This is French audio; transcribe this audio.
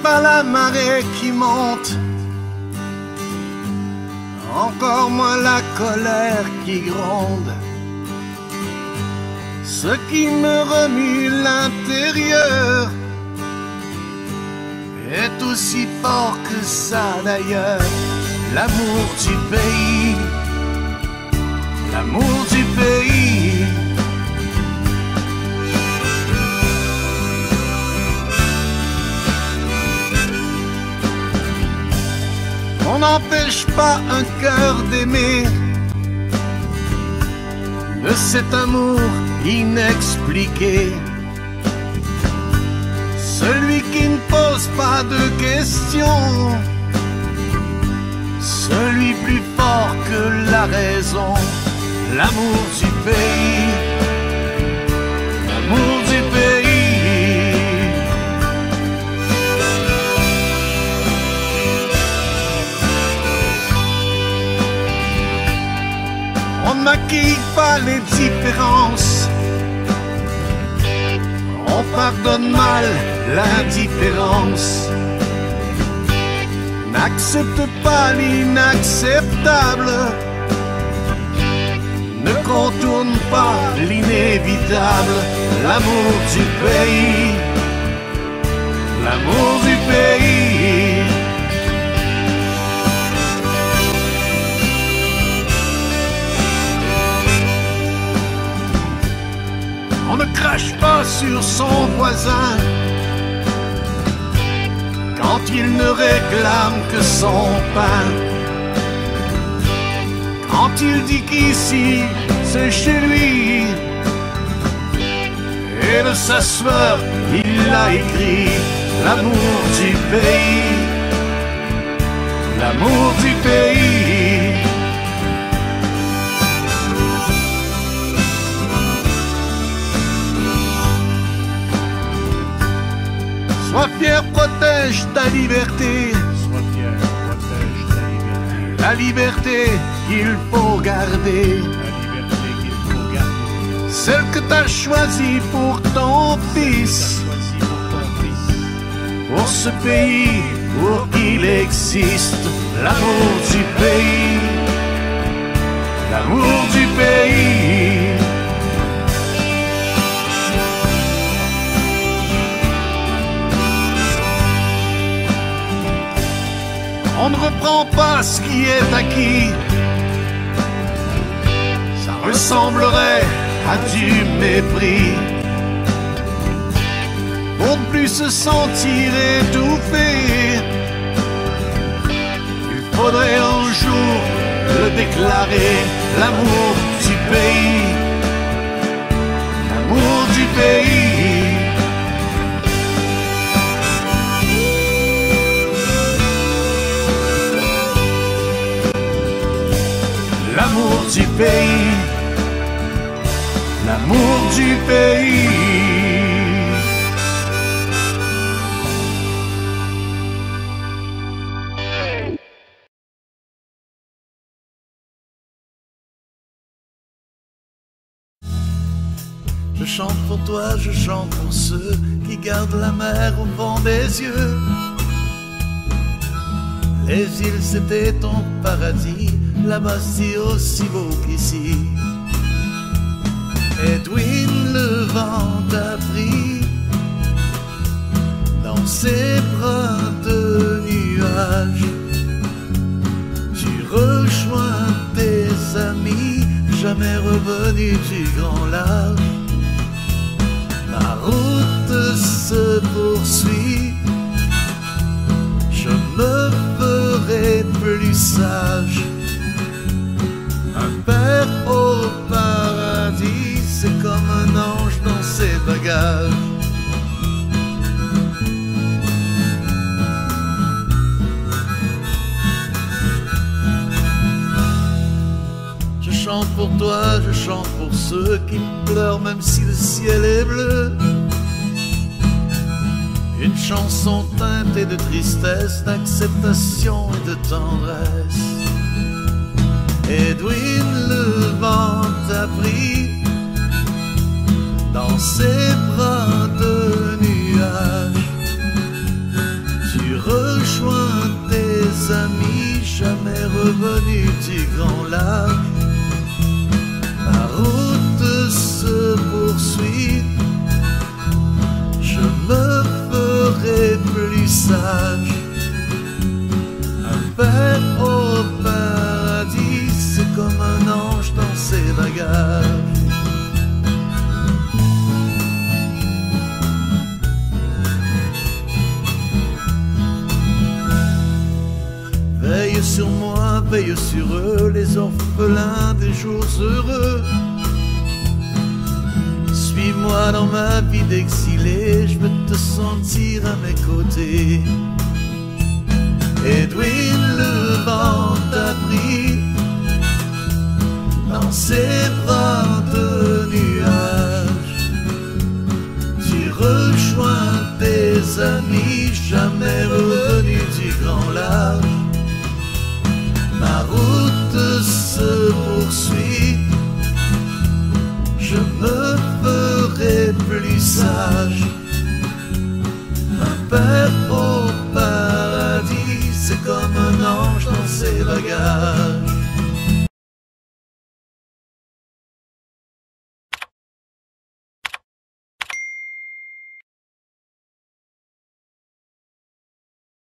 pas la marée qui monte, encore moins la colère qui gronde. Ce qui me remue l'intérieur est aussi fort que ça d'ailleurs. L'amour du pays, l'amour du pays. On n'empêche pas un cœur d'aimer, de cet amour inexpliqué. Celui qui ne pose pas de questions, celui plus fort que la raison. L'amour du pays, l'amour du pays. On ne maquille pas les différences, on pardonne mal l'indifférence. N'accepte pas l'inacceptable, ne contourne pas l'inévitable. L'amour du pays, l'amour du pays. On ne crache pas sur son voisin quand il ne réclame que son pain, quand il dit qu'ici c'est chez lui, et de sa sueur il a écrit l'amour du pays, l'amour du pays. Sois fier, protège ta liberté. Sois fier, protège ta liberté. La liberté qu'il faut garder. La liberté qu'il faut garder. Celle que t'as choisie pour ton fils. Choisie pour ton fils. Pour ce pays, pour qu'il existe. L'amour du pays. L'amour du pays. On ne reprend pas ce qui est acquis, ça ressemblerait à du mépris. Pour ne plus se sentir étouffé, il faudrait un jour le déclarer. L'amour du pays, l'amour du pays. L'amour du pays, l'amour du pays. Je chante pour toi, je chante pour ceux qui gardent la mer au fond des yeux. Les îles c'était ton paradis, là-bas c'est aussi beau qu'ici. Edwin, le vent t'a pris dans ses bras de nuages. Tu rejoins tes amis, jamais revenus du grand large. Ma route se poursuit, je me ferai plus sage. Un père au paradis, c'est comme un ange dans ses bagages. Je chante pour toi, je chante pour ceux qui pleurent même si le ciel est bleu. Une chanson teintée de tristesse, d'acceptation et de tendresse. Edwin, le vent t'a pris dans ses bras de nuages. Tu amis, jamais revenus du grand lac. Ma route se poursuit, je me ferai plus sage. Un père au paradis, c'est comme un ange dans ses bagages. Veille sur moi, veille sur eux, les orphelins des jours heureux. Suis-moi dans ma vie d'exilé, je veux te sentir à mes côtés. Edwin, le vent t'a pris dans ses bras de nuages. Tu rejoins tes amis, jamais revenus du grand large. Ma route se poursuit, je me ferai plus sage. Un père au paradis, c'est comme un ange dans ses bagages.